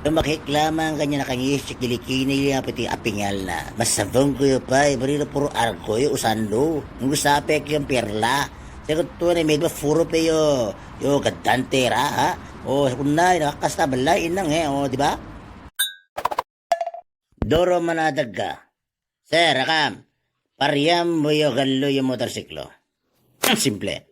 Makiklaman kanya nakangis kilikini nga pati apingal na. Masabong ko yung pa, ibarilo puro arko yung usando. Ang gustapek yung perla. Sagot to na medyo furo pa yung gadantera ha. O kunay nakakasta balay inang o di ba? Doro manadag ka. Sir, akam. Pariyam mo yung galo yung motorsiklo. Simple.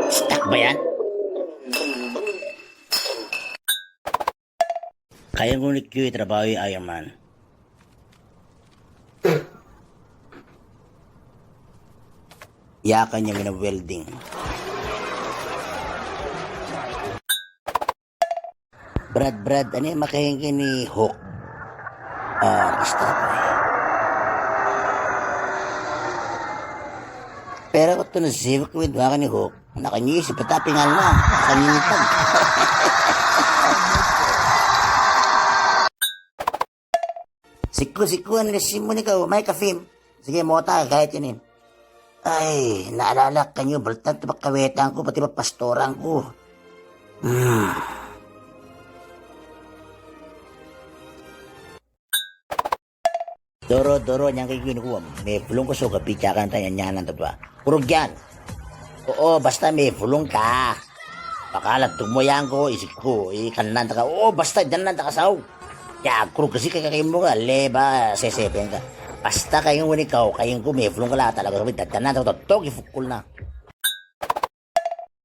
Stuck ba yan? Kaya ngunit yung trabaho yung Iron Man. Yakan niya wina-welding. Brad, ano yung makahingi ni Hook? Basta pa eh. Pero kung ito nasivak ko yung ni Hook, nakanyisip at tapingal na. Kaninitag. Siku, nilasim mo ni ka, may kafim. Sige, mota, kahit yun eh. Ay, naalala ka nyo, baltan tabak kawetan ko, pati pa pastoran ko. Doro, niyang kayo kinukuha mo. May pulong ko so, kapityakan tayo niyan ng tatwa. Purog yan. Oo, basta may pulong ka. Pakalat, tugmoyan ko, isip ko, ikanan ka. Oo, basta, dyan lang takasaw. Kaya, kurog kasi kakakin mo ka, leba, sesepen ka. Basta kayong ikaw, kayong ko, may pulong ka lang talaga. Dyan lang, tog, ifukul na.